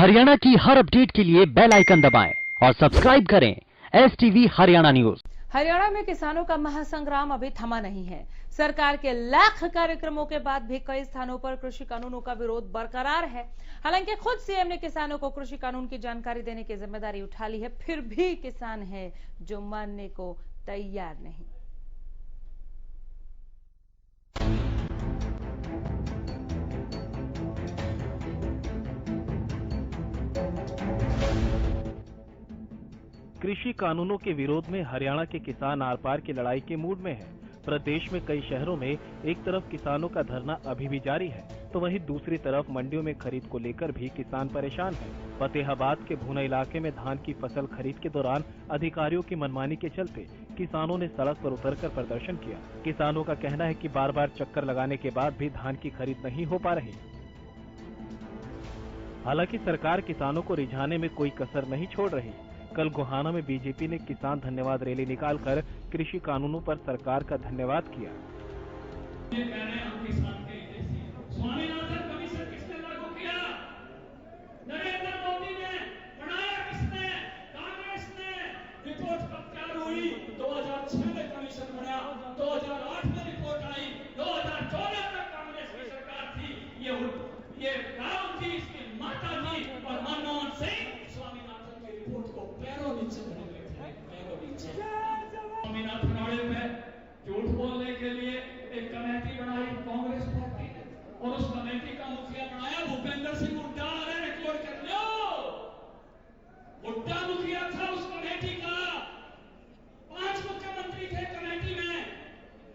हरियाणा की हर अपडेट के लिए बेल आइकन दबाएं और सब्सक्राइब करें STV हरियाणा न्यूज। हरियाणा में किसानों का महासंग्राम अभी थमा नहीं है। सरकार के लाख कार्यक्रमों के बाद भी कई स्थानों पर कृषि कानूनों का विरोध बरकरार है। हालांकि खुद सीएम ने किसानों को कृषि कानून की जानकारी देने की जिम्मेदारी उठा ली है, फिर भी किसान है जो मानने को तैयार नहीं। कृषि कानूनों के विरोध में हरियाणा के किसान आर पार की लड़ाई के मूड में हैं। प्रदेश में कई शहरों में एक तरफ किसानों का धरना अभी भी जारी है, तो वहीं दूसरी तरफ मंडियों में खरीद को लेकर भी किसान परेशान हैं। फतेहाबाद के भूना इलाके में धान की फसल खरीद के दौरान अधिकारियों की मनमानी के चलते किसानों ने सड़क पर उतरकर प्रदर्शन किया। किसानों का कहना है कि बार बार चक्कर लगाने के बाद भी धान की खरीद नहीं हो पा रही। हालांकि सरकार किसानों को रिझाने में कोई कसर नहीं छोड़ रही। कल गोहाना में बीजेपी ने किसान धन्यवाद रैली निकालकर कृषि कानूनों पर सरकार का धन्यवाद किया। ये कह रहे हैं हम किसान के स्वामीनाथन कमीशन किसने लागू किया? नरेंद्र मोदी ने बनाया किसने? कांग्रेस ने। रिपोर्ट कब तैयार हुई? 2006 में कमीशन बना, 2008 में रिपोर्ट आई, 2014 तक कांग्रेस की सरकार थी। ये काम थी इसकी माता जी और मनमोहन सिंह स्वामीनाथन की रिपोर्ट को पैरों नीचे धरे थे, पैरों नीचे। स्वामीनाथन ऑडिट में झूठ बोलने के लिए एक कमेटी बनाई कांग्रेस पार्टी ने और उस कमेटी का मुखिया बनाया भूपेंद्र सिंह हुड्डा। रिकॉर्ड कर लो, हुड्डा मुखिया था उस कमेटी का। 5 मुख्यमंत्री थे कमेटी में।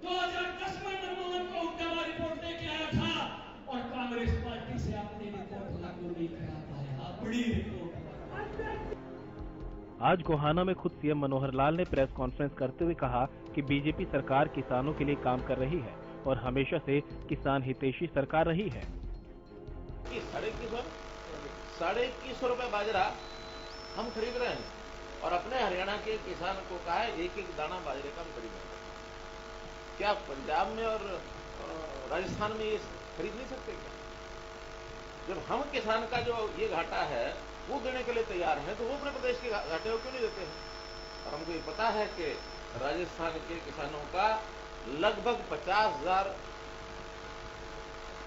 2010 में मनमोहन को हुड्डा रिपोर्ट लेके आया था और कांग्रेस पार्टी से आपने रिपोर्ट लागू नहीं करा पाया। बड़ी रिपोर्ट। आज गोहाना में खुद सीएम मनोहर लाल ने प्रेस कॉन्फ्रेंस करते हुए कहा कि बीजेपी सरकार किसानों के लिए काम कर रही है और हमेशा से किसान हितैषी सरकार रही है। 2150 रुपए बाजरा हम खरीद रहे हैं और अपने हरियाणा के किसान को कहा है एक दाना बाजरे का हम खरीद रहे हैं। क्या पंजाब में और राजस्थान में ये खरीद नहीं सकते क्या? जब हम किसान का जो ये घाटा है वो देने के लिए तैयार है, तो वो अपने प्रदेश के घाटे को क्यों नहीं देते हैं? और हमको ये पता है कि राजस्थान के किसानों का लगभग 50,000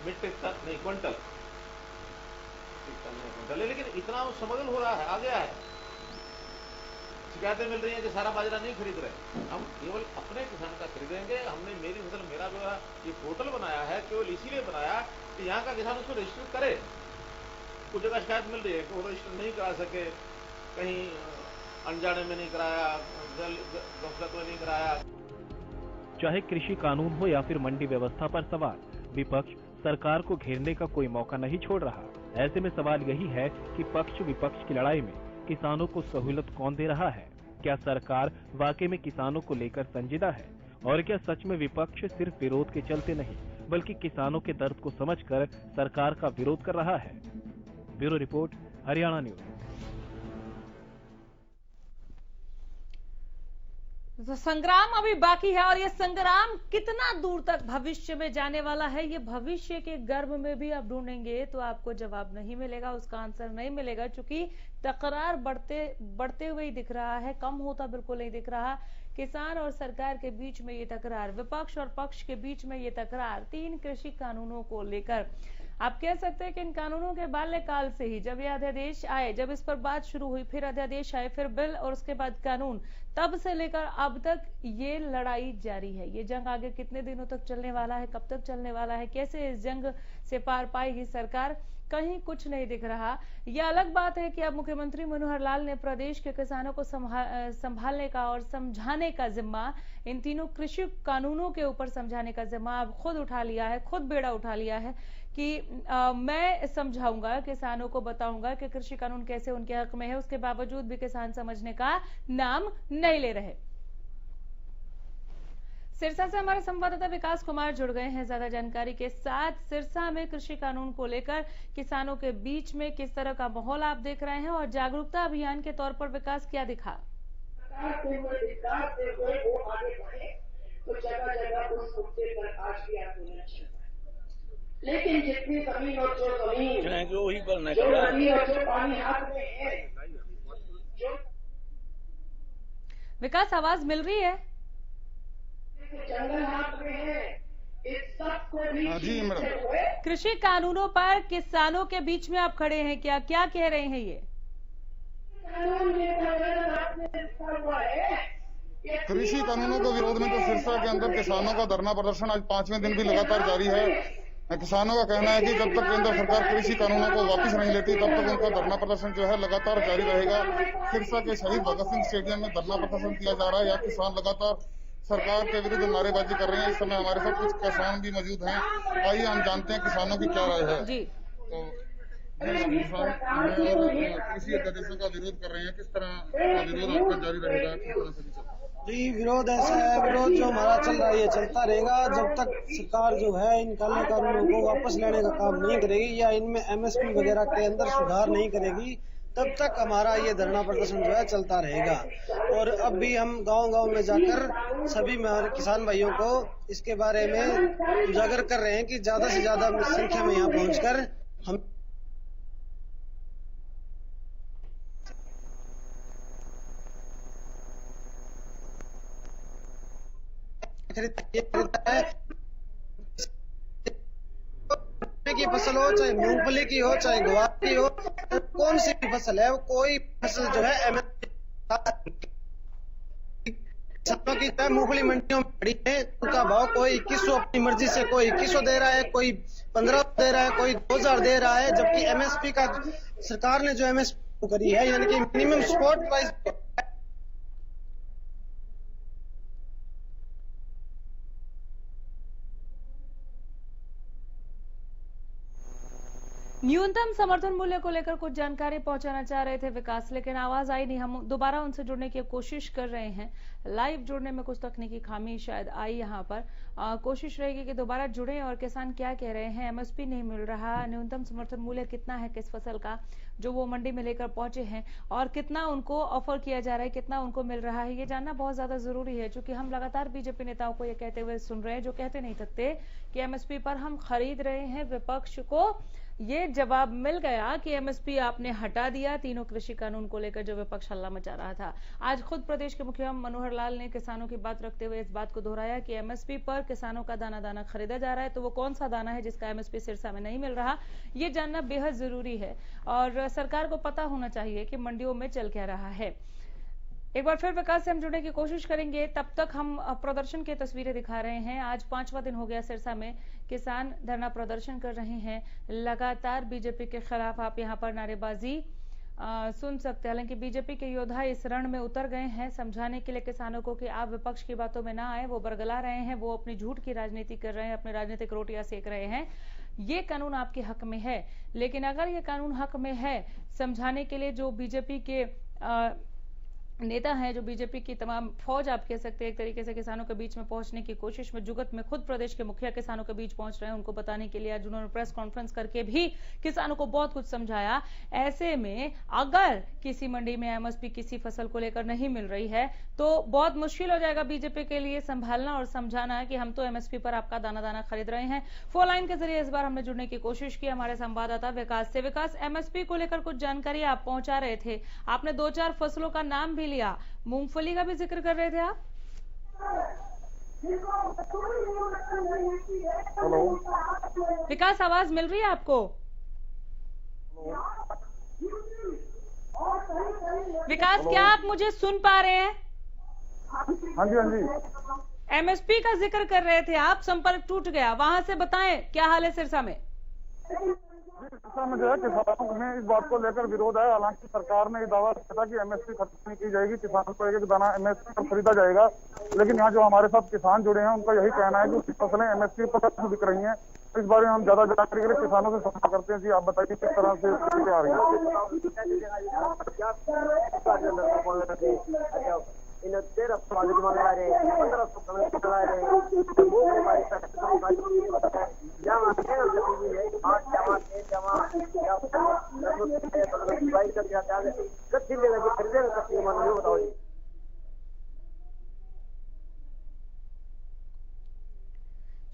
मीट्रिक टन नहीं क्विंटल है, लेकिन इतना वो स्मगल हो रहा है, आ गया है। शिकायतें मिल रही हैं कि सारा बाजरा नहीं खरीद रहे। हम केवल अपने किसान का खरीदेंगे। हमने मेरी फसल मेरा ब्यौरा ये पोर्टल बनाया है केवल इसीलिए बनाया कि यहाँ का किसान उसको रजिस्टर करे। कुछ जगह शिकायत मिल रही है कि वो रजिस्टर नहीं करा सके, कहीं अनजाने में नहीं कराया, गफलत में नहीं कराया। चाहे कृषि कानून हो या फिर मंडी व्यवस्था पर सवाल, विपक्ष सरकार को घेरने का कोई मौका नहीं छोड़ रहा। ऐसे में सवाल यही है कि पक्ष विपक्ष की लड़ाई में किसानों को सहूलत कौन दे रहा है? क्या सरकार वाकई में किसानों को लेकर संजीदा है? और क्या सच में विपक्ष सिर्फ विरोध के चलते नहीं बल्कि किसानों के दर्द को समझकर सरकार का विरोध कर रहा है? Bureau report, Haryana news. तो संग्राम अभी बाकी है और ये संग्राम कितना दूर तक भविष्य में जाने वाला है, ये भविष्य के गर्भ में भी आप ढूंढेंगे तो आपको जवाब नहीं मिलेगा, उसका आंसर नहीं मिलेगा, क्योंकि तकरार बढ़ते हुए ही दिख रहा है, कम होता बिल्कुल नहीं दिख रहा। किसान और सरकार के बीच में ये तकरार, विपक्ष और पक्ष के बीच में ये तकरार 3 कृषि कानूनों को लेकर। आप कह सकते हैं कि इन कानूनों के बाल्यकाल से ही, जब ये अध्यादेश आए, जब इस पर बात शुरू हुई, फिर अध्यादेश आए, फिर बिल और उसके बाद कानून, तब से लेकर अब तक ये लड़ाई जारी है। ये जंग आगे कितने दिनों तक चलने वाला है, कब तक चलने वाला है, कैसे इस जंग से पार पाएगी सरकार, कहीं कुछ नहीं दिख रहा। यह अलग बात है कि अब मुख्यमंत्री मनोहर लाल ने प्रदेश के किसानों को संभालने का और समझाने का जिम्मा, इन तीनों कृषि कानूनों के ऊपर समझाने का जिम्मा अब खुद उठा लिया है, खुद बेड़ा उठा लिया है कि मैं समझाऊंगा, किसानों को बताऊंगा कि कृषि कानून कैसे उनके हक में है। उसके बावजूद भी किसान समझने का नाम नहीं ले रहे। सिरसा से हमारे संवाददाता विकास कुमार जुड़ गए हैं ज्यादा जानकारी के साथ। सिरसा में कृषि कानून को लेकर किसानों के बीच में किस तरह का माहौल आप देख रहे हैं और जागरूकता अभियान के तौर पर विकास क्या दिखा? तो जगह जगह उस मुद्दे पर आज भी आंदोलन चल रहा है। लेकिन जितनी जमीन और जो जमीन जो वही पर न जो नदी और जो पानी हाथ में है, जो विकास आवाज मिल रही है? जंगल हाथ में है, इस सब को भी जी मैडम। कृषि कानूनों पर किसानों के बीच में आप खड़े हैं, क्या क्या कह रहे हैं ये? कृषि कानूनों के विरोध में तो सिरसा के अंदर किसानों का धरना प्रदर्शन आज 5वें दिन भी लगातार जारी है। किसानों का कहना है कि जब तक केंद्र सरकार कृषि कानूनों को वापस नहीं लेती तब तक उनका धरना प्रदर्शन जो है लगातार जारी रहेगा। सिरसा के शहीद भगत सिंह स्टेडियम में धरना प्रदर्शन किया जा रहा है। यहाँ किसान लगातार सरकार के विरुद्ध नारेबाजी कर रहे हैं। इस समय हमारे साथ कुछ किसान भी मौजूद हैं, आइए हम जानते हैं किसानों की क्या राय है। जी तो कृषि अध्यादेशों का विरोध कर रहे हैं, किस तरह का विरोध आपका जारी रहेगा, किस तरह से चलता है? जी विरोध ऐसा है, विरोध जो हमारा चल रहा है ये चलता रहेगा जब तक सरकार जो है इन काले कानूनों को वापस लेने का काम नहीं करेगी या इनमें एमएसपी वगैरह के अंदर सुधार नहीं करेगी, तब तक हमारा ये धरना प्रदर्शन जो है चलता रहेगा। और अब भी हम गांव-गांव में जाकर सभी हमारे किसान भाइयों को इसके बारे में उजागर कर रहे हैं कि ज्यादा से ज्यादा संख्या में यहाँ पहुंचकर हम की फसल हो, चाहे मूंगफली की हो, चाहे ग्वार की हो, कौन सी भी फसल है, कोई फसल जो है किसानों की मूंगफली मंडियों में खड़ी है, उनका भाव कोई 2100 अपनी मर्जी से कोई 2100 दे रहा है, कोई 1500 दे रहा है, कोई 2000 दे रहा है, जबकि एमएसपी का सरकार ने जो एमएसपी करी है यानी कि मिनिमम स्पॉट प्राइस न्यूनतम समर्थन मूल्य को लेकर कुछ जानकारी पहुंचाना चाह रहे थे विकास, लेकिन आवाज आई नहीं। हम दोबारा उनसे जुड़ने की कोशिश कर रहे हैं। लाइव जुड़ने में कुछ तकनीकी खामी शायद आई यहाँ पर। कोशिश रहेगी कि दोबारा जुड़े और किसान क्या कह रहे हैं। एमएसपी नहीं मिल रहा, न्यूनतम समर्थन मूल्य कितना है किस फसल का जो वो मंडी में लेकर पहुंचे हैं और कितना उनको ऑफर किया जा रहा है, कितना उनको मिल रहा है, ये जानना बहुत ज्यादा जरूरी है। क्योंकि हम लगातार बीजेपी नेताओं को ये कहते हुए सुन रहे हैं जो कहते नहीं थकते कि एमएसपी पर हम खरीद रहे हैं। विपक्ष को ये जवाब मिल गया कि एमएसपी आपने हटा दिया। तीनों कृषि कानून को लेकर जो विपक्ष हल्ला मचा रहा था, आज खुद प्रदेश के मुखिया मनोहर लाल ने किसानों की बात रखते हुए इस बात को दोहराया कि एमएसपी पर किसानों का दाना दाना खरीदा जा रहा है। तो वो कौन सा दाना है जिसका एमएसपी सिरसा में नहीं मिल रहा, ये जानना बेहद जरूरी है और सरकार को पता होना चाहिए कि मंडियों में चल क्या रहा है। एक बार फिर विकास से हम जुड़ने की कोशिश करेंगे, तब तक हम प्रदर्शन की तस्वीरें दिखा रहे हैं। आज 5वां दिन हो गया सिरसा में किसान धरना प्रदर्शन कर रहे हैं लगातार बीजेपी के खिलाफ। आप यहां पर नारेबाजी सुन सकते हैं। हालांकि बीजेपी के योद्धा इस रण में उतर गए हैं समझाने के लिए किसानों को कि आप विपक्ष की बातों में ना आए। वो बरगला रहे हैं, वो अपनी झूठ की राजनीति कर रहे हैं, अपनी राजनीतिक रोटियां सेक रहे हैं। ये कानून आपके हक में है, लेकिन अगर ये कानून हक में है समझाने के लिए जो बीजेपी के नेता हैं, जो बीजेपी की तमाम फौज आप कह सकते हैं, एक तरीके से किसानों के बीच में पहुंचने की कोशिश में जुगत में खुद प्रदेश के मुखिया किसानों के बीच पहुंच रहे हैं। उनको बताने के लिए आज उन्होंने प्रेस कॉन्फ्रेंस करके भी किसानों को बहुत कुछ समझाया। ऐसे में अगर किसी मंडी में एमएसपी किसी फसल को लेकर नहीं मिल रही है तो बहुत मुश्किल हो जाएगा बीजेपी के लिए संभालना और समझाना कि हम तो एमएसपी पर आपका दाना दाना खरीद रहे हैं। फोन लाइन के जरिए इस बार हमने जुड़ने की कोशिश की हमारे संवाददाता विकास से। विकास, एमएसपी को लेकर कुछ जानकारी आप पहुंचा रहे थे, आपने 2-4 फसलों का नाम भी लिया, मूंगफली का भी जिक्र कर रहे थे आप। हेलो विकास, आवाज मिल रही है आपको? विकास, क्या आप मुझे सुन पा रहे हैं? हाँ जी। एमएसपी का जिक्र कर रहे थे आप, संपर्क टूट गया। वहां से बताएं क्या हाल है सिरसा में? सिरसा में जो है किसानों में इस बात को लेकर विरोध है। हालांकि सरकार ने ये दावा किया था कि एमएसपी खत्म नहीं की जाएगी, किसानों को एक दाना एमएसपी पर खरीदा जाएगा। लेकिन यहाँ जो हमारे साथ किसान जुड़े हैं उनका यही कहना है कि फसलें एमएसपी पर बिक रही हैं। इस बारे में हम ज्यादा जानकारी के लिए किसानों से संपर्क करते हैं। जी आप बताइए किस तरह से स्थिति आ रही है? इन 1300 मंगला रहे, 1500 मंगला रहे, वो हमारे साथ जमा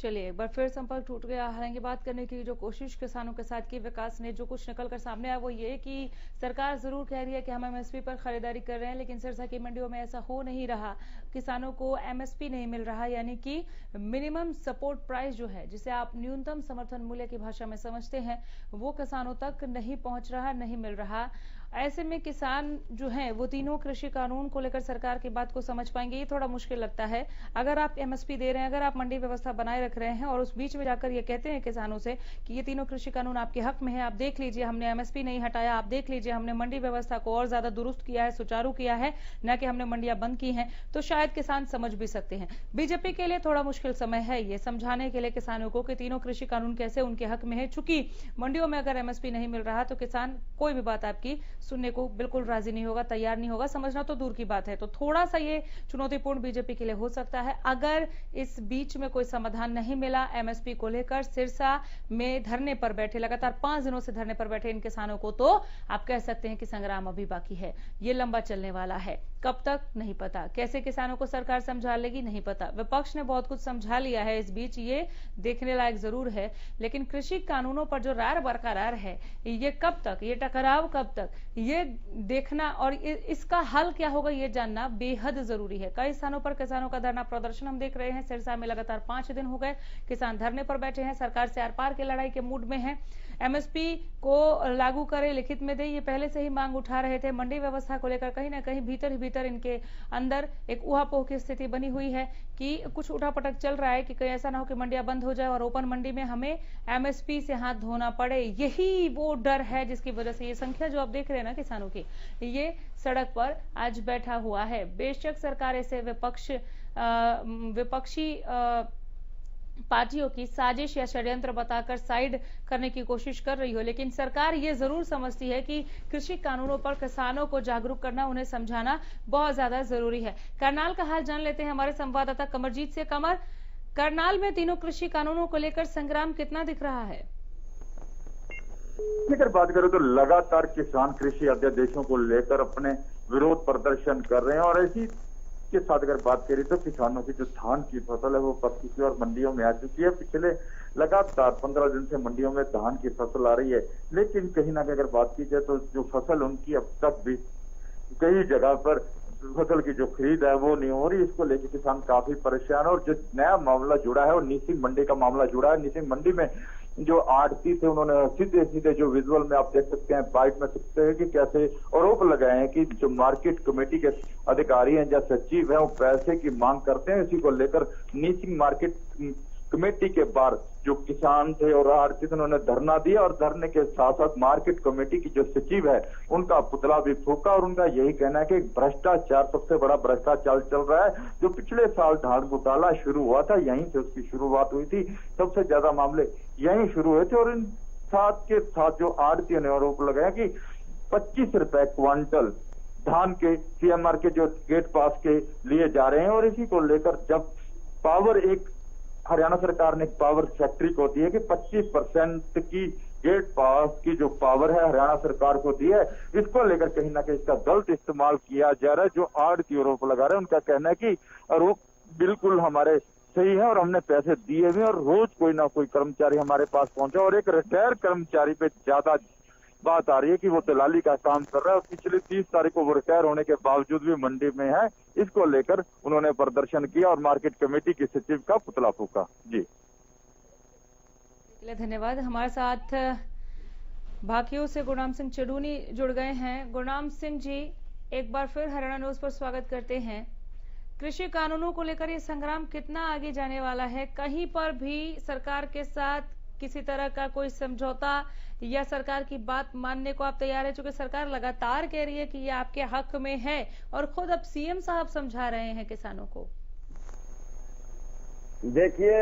चलिए एक बार फिर संपर्क टूट गया। हालांकि बात करने की जो कोशिश किसानों के साथ की विकास ने, जो कुछ निकल कर सामने आया वो ये कि सरकार जरूर कह रही है कि हम एमएसपी पर खरीदारी कर रहे हैं, लेकिन सिरसा की मंडियों में ऐसा हो नहीं रहा। किसानों को एमएसपी नहीं मिल रहा, यानी कि मिनिमम सपोर्ट प्राइस जो है, जिसे आप न्यूनतम समर्थन मूल्य की भाषा में समझते हैं, वो किसानों तक नहीं पहुंच रहा, नहीं मिल रहा। ऐसे में किसान जो हैं वो तीनों कृषि कानून को लेकर सरकार की बात को समझ पाएंगे, ये थोड़ा मुश्किल लगता है। अगर आप एमएसपी दे रहे हैं, अगर आप मंडी व्यवस्था बनाए रख रहे हैं और उस बीच में जाकर ये कहते हैं किसानों से कि ये तीनों कृषि कानून आपके हक में है, आप देख लीजिए हमने एमएसपी नहीं हटाया, आप देख लीजिए हमने मंडी व्यवस्था को और ज्यादा दुरुस्त किया है, सुचारू किया है, न कि हमने मंडियां बंद की हैं, तो शायद किसान समझ भी सकते हैं। बीजेपी के लिए थोड़ा मुश्किल समय है ये समझाने के लिए किसानों को कि तीनों कृषि कानून कैसे उनके हक में है। चूंकि मंडियों में अगर एमएसपी नहीं मिल रहा तो किसान कोई भी बात आपकी सुनने को बिल्कुल राजी नहीं होगा, तैयार नहीं होगा, समझना तो दूर की बात है। तो थोड़ा सा ये चुनौतीपूर्ण बीजेपी के लिए हो सकता है। अगर इस बीच में कोई समाधान नहीं मिला एमएसपी को लेकर, सिरसा में धरने पर बैठे, लगातार 5 दिनों से धरने पर बैठे इन किसानों को, तो आप कह सकते हैं कि संग्राम अभी बाकी है, ये लंबा चलने वाला है। कब तक नहीं पता, कैसे किसानों को सरकार समझा लेगी नहीं पता। विपक्ष ने बहुत कुछ समझा लिया है इस बीच, ये देखने लायक जरूर है, लेकिन कृषि कानूनों पर जो रार बरकरार है, ये कब तक, ये टकराव कब तक, ये देखना और इसका हल क्या होगा ये जानना बेहद जरूरी है। कई स्थानों पर किसानों का धरना प्रदर्शन हम देख रहे हैं। सिरसा में लगातार 5 दिन हो गए किसान धरने पर बैठे हैं, सरकार से आर पार की लड़ाई के मूड में हैं। एमएसपी को लागू करे, लिखित में दे, ये पहले से ही मांग उठा रहे थे। मंडी व्यवस्था को लेकर कहीं ना कहीं भीतर ही भीतर इनके अंदर एक ऊहापोह की स्थिति बनी हुई है कि कुछ उठापटक चल रहा है कि कहीं ऐसा ना हो कि मंडियां बंद हो जाए और ओपन मंडी में हमें एमएसपी से हाथ धोना पड़े। यही वो डर है जिसकी वजह से ये संख्या जो आप देख रहे हैं ना किसानों की, ये सड़क पर आज बैठा हुआ है। बेशक सरकार ऐसे विपक्षी पार्टियों की साजिश या षड्यंत्र बताकर साइड करने की कोशिश कर रही हो, लेकिन सरकार ये जरूर समझती है कि कृषि कानूनों पर किसानों को जागरूक करना, उन्हें समझाना बहुत ज्यादा जरूरी है। करनाल का हाल जान लेते हैं हमारे संवाददाता कमरजीत से। कमर, करनाल में तीनों कृषि कानूनों को लेकर संग्राम कितना दिख रहा है? अगर बात करें तो लगातार किसान कृषि अध्यादेशों को लेकर अपने विरोध प्रदर्शन कर रहे हैं और इसी के साथ अगर बात करें तो किसानों की जो धान की फसल है वो पक चुकी है और मंडियों में आ चुकी है। पिछले लगातार 15 दिन से मंडियों में धान की फसल आ रही है, लेकिन कहीं ना कहीं अगर बात की जाए तो जो फसल उनकी अब तक भी कई जगह पर फसल की जो खरीद है वो नहीं हो रही। इसको लेकर किसान काफी परेशान है और जो नया मामला जुड़ा है वो नीसिंग मंडी का मामला जुड़ा है। नीसिंग मंडी में जो आड़ती थे उन्होंने सीधे जो विजुअल में आप देख सकते हैं, बाइट में सकते हैं कि कैसे आरोप लगाए हैं कि जो मार्केट कमेटी के अधिकारी हैं या सचिव हैं वो पैसे की मांग करते हैं। इसी को लेकर नीसिंग मार्केट कमेटी के बाहर जो किसान थे और आड़ती थे उन्होंने धरना दिया और धरने के साथ साथ मार्केट कमेटी की जो सचिव है उनका पुतला भी फूका और उनका यही कहना है कि भ्रष्टाचार, सबसे बड़ा भ्रष्टाचार चल रहा है। जो पिछले साल धान घोटाला शुरू हुआ था यहीं से उसकी शुरुआत हुई थी, सबसे ज्यादा मामले यहीं शुरू हुए थे और इन साथ के साथ जो आड़ती ने आरोप लगाया कि 25 रुपए क्विंटल धान के सीएमआर के जो गेट पास के लिए जा रहे हैं और इसी को लेकर जब पावर एक हरियाणा सरकार ने पावर फैक्ट्री को दी है कि 25% की गेट पास की जो पावर है हरियाणा सरकार को दी है, इसको लेकर कहीं ना कहीं इसका गलत इस्तेमाल किया जा रहा है। जो आड़ती आरोप लगा रहे हैं उनका कहना है कि आरोप बिल्कुल हमारे सही है और हमने पैसे दिए हुए और रोज कोई ना कोई कर्मचारी हमारे पास पहुंचा और एक रिटायर कर्मचारी पे ज्यादा बात आ रही है कि वो दलाली का काम कर रहा है और पिछले 30 तारीख को वो रिटायर होने के बावजूद भी मंडी में है। इसको लेकर उन्होंने प्रदर्शन किया और मार्केट कमेटी के सचिव का पुतला फूका। जी धन्यवाद। हमारे साथ भाकियों से गुरनाम सिंह चडूनी जुड़ गए हैं। गुरनाम सिंह जी, एक बार फिर हरियाणा न्यूज पर स्वागत करते हैं। कृषि कानूनों को लेकर ये संग्राम कितना आगे जाने वाला है? कहीं पर भी सरकार के साथ किसी तरह का कोई समझौता या सरकार की बात मानने को आप तैयार है? चूंकि सरकार लगातार कह रही है कि ये आपके हक में है और खुद अब सीएम साहब समझा रहे हैं किसानों को। देखिए,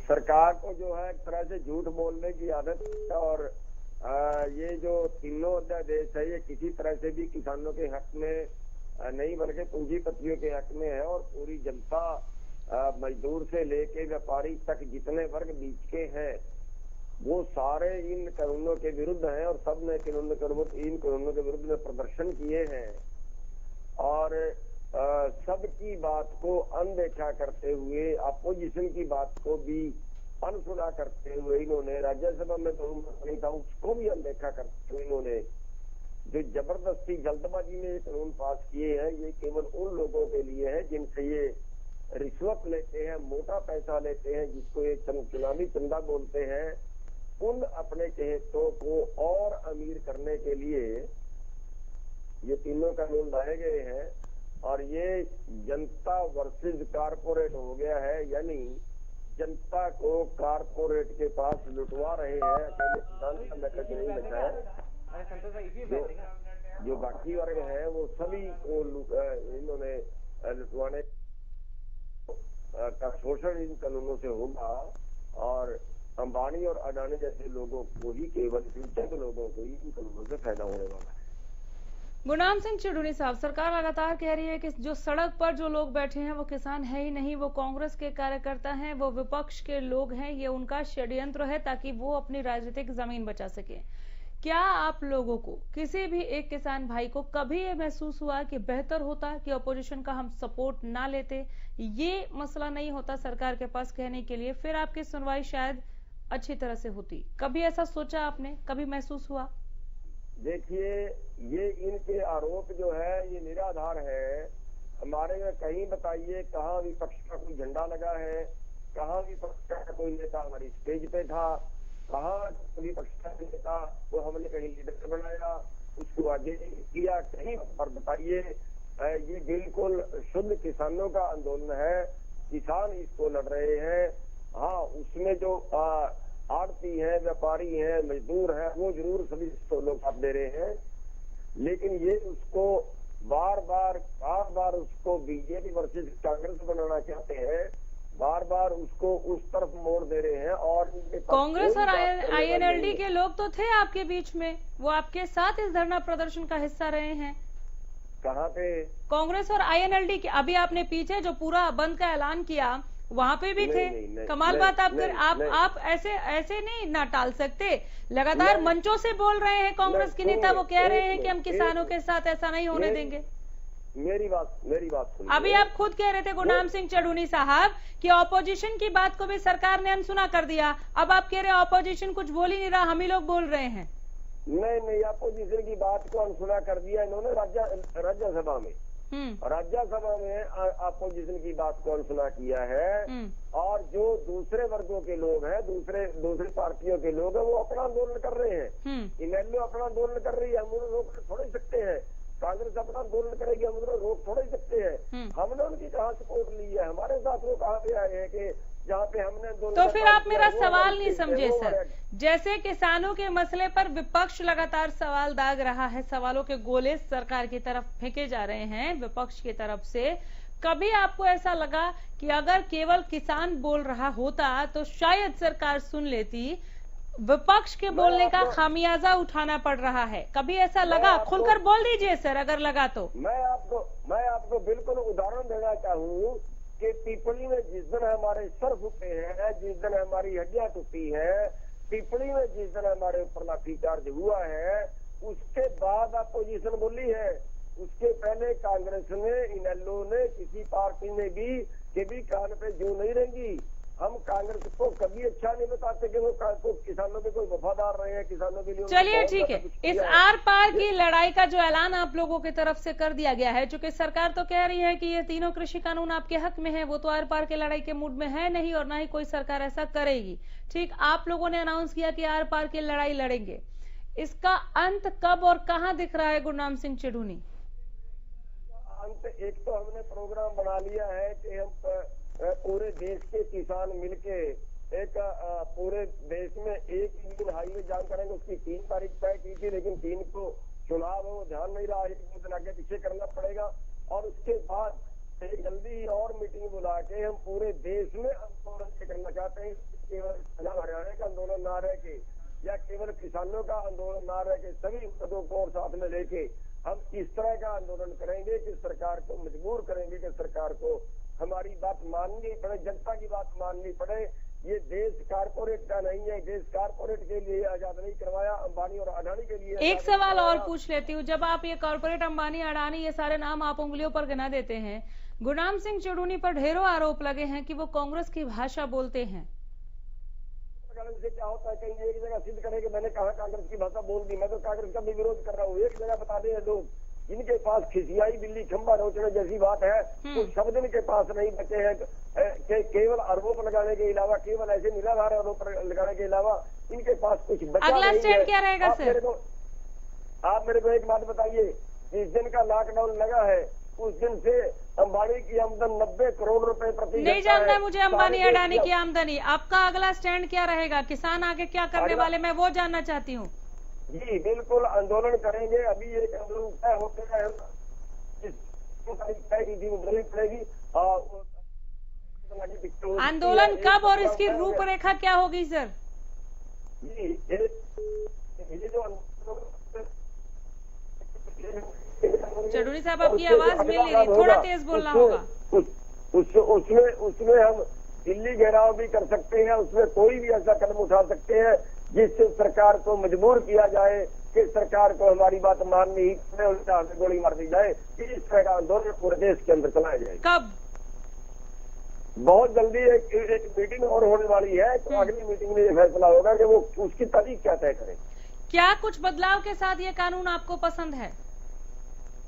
सरकार को जो है एक तरह से झूठ बोलने की आदत है और ये जो तीनों अध्यादेश है ये किसी तरह से भी किसानों के हक में नहीं बल्कि पूंजीपतियों के हक में है और पूरी जनता, मजदूर से लेके व्यापारी तक जितने वर्ग बीच के हैं वो सारे इन कानूनों के विरुद्ध हैं और सब ने इन कानूनों के विरुद्ध में प्रदर्शन किए हैं। और सबकी बात को अनदेखा करते हुए, अपोजिशन की बात को भी अनसुना करते हुए इन्होंने राज्यसभा में बहुमत नहीं था उसको भी अनदेखा करते हुए इन्होंने जो जबरदस्ती जल्दबाजी में ये कानून पास किए हैं, ये केवल उन लोगों के लिए है जिनसे ये रिश्वत लेते हैं, मोटा पैसा लेते हैं, जिसको ये चुनावी चंदा बोलते हैं। उन अपने चहेतों को और अमीर करने के लिए ये तीनों कानून लाए गए हैं और ये जनता वर्सेस कारपोरेट हो गया है, यानी जनता को कारपोरेट के पास लुटवा रहे हैं। अकेले किसान का मैटर नहीं बचा है, जो बाकी वर्ग है वो सभी को इन्होंने लुटवाने का शोषण इन कानूनों से होगा और अंबानी और अडानी जैसे लोगों को ही, केवल फ्यूचर के लोगों को ही इन कानूनों से फायदा होने वाला है। गुरनाम सिंह चिड़ूनी साहब, सरकार लगातार कह रही है कि जो सड़क पर जो लोग बैठे हैं वो किसान है ही नहीं, वो कांग्रेस के कार्यकर्ता हैं, वो विपक्ष के लोग हैं, ये उनका षड्यंत्र है ताकि वो अपनी राजनीतिक जमीन बचा सके। क्या आप लोगों को, किसी भी एक किसान भाई को कभी ये महसूस हुआ कि बेहतर होता कि अपोजिशन का हम सपोर्ट ना लेते, ये मसला नहीं होता सरकार के पास कहने के लिए, फिर आपकी सुनवाई शायद अच्छी तरह से होती? कभी ऐसा सोचा आपने, कभी महसूस हुआ? देखिए, ये इनके आरोप जो है ये निराधार है। हमारे में कहीं बताइए कहाँ विपक्ष का कोई झंडा लगा है, कहाँ विपक्ष का कोई नेता हमारी स्टेज पे था, कहाँ विपक्ष का नेता वो हमने कहीं लीडर बनाया, उसको आगे किया, कहीं पर बताइए। ये बिल्कुल शुद्ध किसानों का आंदोलन है, किसान इसको लड़ रहे हैं। हाँ, उसमें जो आड़ती है, व्यापारी है, मजदूर है, वो जरूर सभी लोग साथ दे रहे हैं, लेकिन ये उसको बार बार उसको बीजेपी वर्सेस कांग्रेस बनाना चाहते हैं, बार बार उसको उस तरफ मोड़ दे रहे हैं। और कांग्रेस और आईएनएलडी के लोग तो थे आपके बीच में, वो आपके साथ इस धरना प्रदर्शन का हिस्सा रहे हैं। कहाँ पे? कांग्रेस और आईएनएलडी के, अभी आपने पीछे जो पूरा बंद का ऐलान किया वहाँ पे भी थे। कमाल बात आप ऐसे नहीं ना टाल सकते। लगातार मंचों से बोल रहे हैं कांग्रेस के नेता, वो कह रहे हैं कि हम किसानों के साथ ऐसा नहीं होने देंगे। मेरी बात सुनिए। अभी आप खुद कह रहे थे गुरनाम सिंह चिड़ूनी साहब कि ऑपोजिशन की बात को भी सरकार ने अनसुना कर दिया, अब आप कह रहे हैं ऑपोजिशन कुछ बोल ही नहीं रहा, हम ही लोग बोल रहे हैं। नहीं, अपोजिशन की बात को अनसुना कर दिया इन्होंने राज्यसभा में। राज्यसभा में अपोजिशन की बात को अनसुना किया है और जो दूसरे वर्गों के लोग हैं, दूसरे पार्टियों के लोग हैं, वो अपना आंदोलन कर रहे हैं। इनेलो अपना आंदोलन कर रही है, हम उन्हें रोक थोड़े सकते हैं। कांग्रेस अपना आंदोलन करेगी, हम उन्हें रोक थोड़े सकते हैं। हमने उनकी कहाँ सपोर्ट ली है? हमारे साथ वो कहाँ पे आए हैं कि जहाँ पे हमने तो फिर आप मेरा सवाल नहीं समझे सर। जैसे किसानों के मसले पर विपक्ष लगातार सवाल दाग रहा है, सवालों के गोले सरकार की तरफ फेंके जा रहे हैं विपक्ष की तरफ से, कभी आपको ऐसा लगा कि अगर केवल किसान बोल रहा होता तो शायद सरकार सुन लेती, विपक्ष के बोलने का खामियाजा उठाना पड़ रहा है, कभी ऐसा लगा? खुलकर बोल दीजिए सर अगर लगा तो। मैं आपको बिल्कुल उदाहरण देना चाहूँ कि पिपली में जिस दिन हमारे सर फूटे हैं, जिस दिन हमारी हड्डियां टूटी है, पिपली में जिस दिन हमारे ऊपर लाठीचार्ज हुआ है, उसके बाद अपोजिशन बोली है। उसके पहले कांग्रेस ने, इनेलो ने, किसी पार्टी ने भी कान पे जू नहीं रहेंगी। हम कांग्रेस को कभी अच्छा नहीं बताते कि वो किसानों के कोई वफादार रहे हैं, किसानों के लिए। चलिए ठीक है, इस आर पार की लड़ाई का जो ऐलान आप लोगों की तरफ से कर दिया गया है, चूंकि सरकार तो कह रही है कि ये तीनों कृषि कानून आपके हक में है, वो तो आर पार की लड़ाई के मूड में है नहीं और ना ही कोई सरकार ऐसा करेगी। ठीक, आप लोगों ने अनाउंस किया कि आर पार की लड़ाई लड़ेंगे, इसका अंत कब और कहाँ दिख रहा है गुरनाम सिंह चिड़ूनी? अंत एक तो हमने प्रोग्राम बना लिया है कि हम पूरे देश के किसान मिलके एक पूरे देश में एक इंडियन हाईवे जाम करेंगे। उसकी 3 तारीख तय की थी, लेकिन 3 को चुनाव है, वो ध्यान नहीं रहा, 1 दिन आगे पीछे करना पड़ेगा। और उसके बाद एक जल्दी ही और मीटिंग बुला के हम पूरे देश में आंदोलन करना चाहते हैं। केवल हरियाणा का आंदोलन ना रह के या केवल किसानों का आंदोलन ना रह के सभी मुद्दों को और साथ में लेके हम इस तरह का आंदोलन करेंगे कि सरकार को मजबूर करेंगे कि सरकार को हमारी बात माननी पड़े, जनता की बात माननी पड़े ये देश कारपोरेट का नहीं है, देश कारपोरेट के लिए आजाद नहीं करवाया, अंबानी और अडानी के लिए। एक सवाल और पूछ लेती हूँ, जब आप ये कॉर्पोरेट अंबानी अडानी ये सारे नाम आप उंगलियों पर गिना देते हैं, गुरनाम सिंह चुड़ूनी पर ढेरों आरोप लगे हैं कि वो कांग्रेस की भाषा बोलते हैं। से क्या होता है, कहीं एक जगह सिद्ध करे कि मैंने कहा कांग्रेस की भाषा बोल दी, मैं तो कांग्रेस का भी विरोध कर रहा हूँ। एक जगह बता दें लोग, इनके पास खिसियाई बिल्ली खंबा नोचने जैसी बात है, तो शब्द इनके पास नहीं बचे हैं कि केवल आरोप लगाने के अलावा, केवल ऐसे निराधार आरोप लगाने के अलावा इनके पास कुछ बचा अगला नहीं स्टैंड है। क्या रहेगा सर? आप मेरे को एक बात बताइए, जिस दिन का लॉकडाउन लगा है उस दिन से अंबानी की आमदन 90 करोड़ रुपए प्रति नहीं जानना मुझे अंबानी अडानी की आमदनी। आपका अगला स्टैंड क्या रहेगा? किसान आगे क्या करने वाले, मैं वो जानना चाहती हूँ। जी बिल्कुल आंदोलन करेंगे। अभी एक आंदोलन तय होते हैं, आंदोलन कब और इसकी रूपरेखा क्या होगी सर? जी ये जो चडूनी साहब आपकी आवाज मिल नहीं रही, थोड़ा तेज बोलना होगा। उसमें हम दिल्ली घेराव भी कर सकते हैं, उसमें कोई भी ऐसा कदम उठा सकते हैं जिससे सरकार को मजबूर किया जाए कि सरकार को हमारी बात माननी ही, उल्टा गोली मार दी जाए। इस तरह का आंदोलन पूरे देश के अंदर चलाया जाए। कब? बहुत जल्दी एक मीटिंग और होने वाली है, तो अगली मीटिंग में ये फैसला होगा कि वो उसकी तारीख क्या तय करें। क्या कुछ बदलाव के साथ ये कानून आपको पसंद है?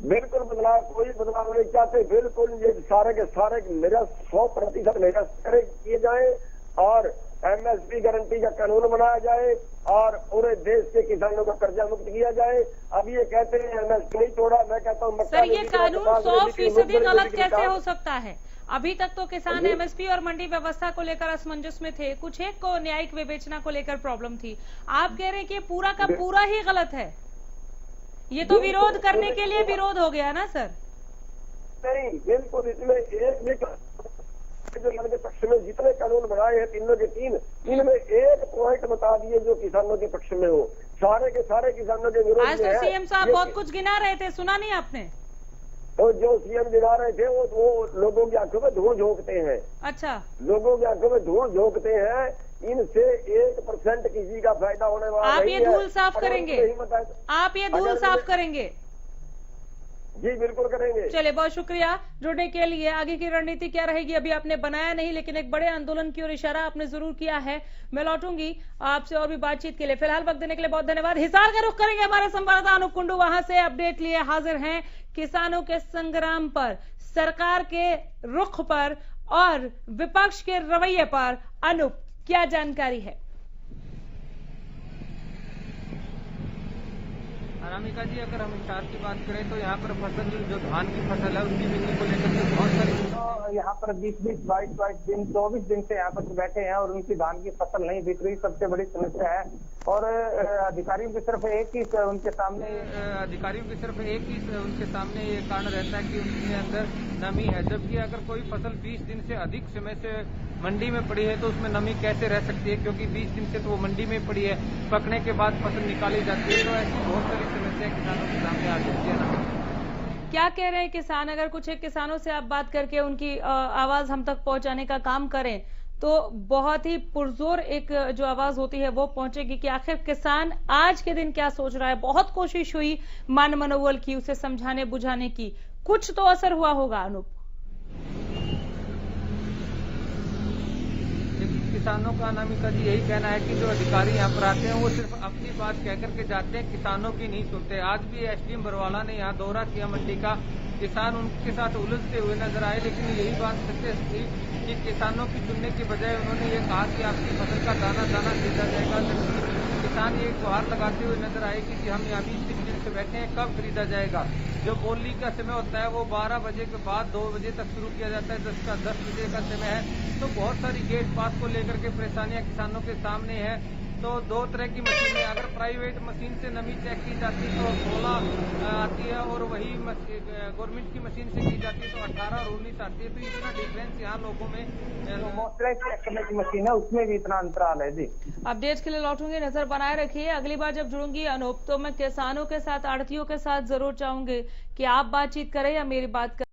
बिल्कुल बदलाव, कोई बदलाव नहीं चाहते। बिल्कुल ये सारे के सारे मेरा 100% मेरा किए जाए और एमएसपी गारंटी का कानून बनाया जाए और पूरे देश के किसानों का कर्जा मुक्त किया जाए। अब ये कहते हैं एमएसपी नहीं तोड़ा, मैं कहता हूँ सर ये कानून 100% गलत कैसे हो सकता है? अभी तक तो किसान एमएसपी और मंडी व्यवस्था को लेकर असमंजस में थे, कुछ एक को न्यायिक विवेचना को लेकर प्रॉब्लम थी। आप कह रहे हैं कि पूरा का पूरा ही गलत है, ये तो विरोध करने के लिए विरोध हो गया ना सर? नहीं बिल्कुल, इसमें एक जो इनके पक्ष में जितने कानून बनाए हैं तीनों के तीन, इनमें एक पॉइंट बता दिए जो किसानों के पक्ष में हो, सारे के सारे किसानों के विरोध में है। आज तो सीएम साहब बहुत कुछ गिना रहे थे, सुना नहीं आपने? तो जो सीएम गिना रहे थे वो लोगों की आंखों में धूल झोंकते हैं। अच्छा, लोगों की आंखों में धूल झोंकते हैं, इनसे 1% किसी का फायदा होने वाला आप नहीं ये है। धूल साफ करेंगे? आप ये धूल साफ करेंगे? जी बिल्कुल करेंगे। चलिए बहुत शुक्रिया जुड़ने के लिए। आगे की रणनीति क्या रहेगी अभी आपने बनाया नहीं, लेकिन एक बड़े आंदोलन की ओर इशारा आपने जरूर किया है। मैं लौटूंगी आपसे और भी बातचीत के लिए। फिलहाल वक्त देने के लिए बहुत धन्यवाद। हिसार का रुख करेंगे, हमारे संवाददाता अनूप कुंडू वहां से अपडेट लिए हाजिर हैं किसानों के संग्राम पर, सरकार के रुख पर और विपक्ष के रवैये पर। अनूप, क्या जानकारी है? अनामिका जी, अगर हम हिसार की बात करें तो यहाँ पर फसल जो धान की फसल है उसकी बिक्री को लेकर के बहुत सारी यहाँ पर 20-20, 22-22 दिन, 24 दिन से यहाँ पर बैठे हैं और उनकी धान की फसल नहीं बिक रही, सबसे बड़ी समस्या है। और अधिकारियों की सिर्फ एक ही उनके सामने ये कारण रहता है कि उनके अंदर नमी है, जबकि अगर कोई फसल 20 दिन से अधिक समय से मंडी में पड़ी है तो उसमें नमी कैसे रह सकती है, क्योंकि 20 दिन से तो वो मंडी में पड़ी है, पकने के बाद फसल निकाली जाती है। तो ऐसी बहुत सारी समस्या किसानों के सामने आ सकती है ना। क्या कह रहे हैं किसान? अगर कुछ एक किसानों से आप बात करके उनकी आवाज हम तक पहुंचाने का काम करें तो बहुत ही पुरजोर एक जो आवाज होती है वो पहुंचेगी कि आखिर किसान आज के दिन क्या सोच रहा है। बहुत कोशिश हुई मान मनोबल की, उसे समझाने बुझाने की, कुछ तो असर हुआ होगा। अनूप, किसानों का अनामिका जी यही कहना है कि जो अधिकारी यहाँ पर आते हैं वो सिर्फ अपनी बात कह करके जाते हैं, किसानों की नहीं सुनते। आज भी एसडीएम बरवाला ने यहाँ दौरा किया मंडी का, किसान उनके साथ उलझते हुए नजर आए, लेकिन यही बात सत्य थी कि किसानों की सुनने की बजाय उन्होंने ये कहा कि आपकी फसल का दाना दाना खरीदा जाएगा। जबकि किसान ये गुहार लगाते हुए नजर आए कि हम यहाँ 20 दिन से बैठे हैं, कब खरीदा जाएगा। जो बोली का समय होता है वो 12 बजे के बाद 2 बजे तक शुरू किया जाता है, 10 बजे का समय है। तो बहुत सारी गेट पास को लेकर के परेशानियां किसानों के सामने है। तो 2 तरह की मशीनें, अगर प्राइवेट मशीन से नमी चेक की जाती तो 16 आती है और वही गवर्नमेंट की मशीन से की जाती है तो 18 और 19 आती है। तो इतना डिफरेंस यहाँ लोगों में चेक करने की मशीन है उसमें भी इतना अंतराल है। जी अपडेट्स के लिए लौटूंगी, नजर बनाए रखिए। अगली बार जब जुड़ूंगी अनूप तो मैं किसानों के साथ, आड़तियों के साथ जरूर चाहूंगी कि आप बातचीत करें या मेरी बात करें।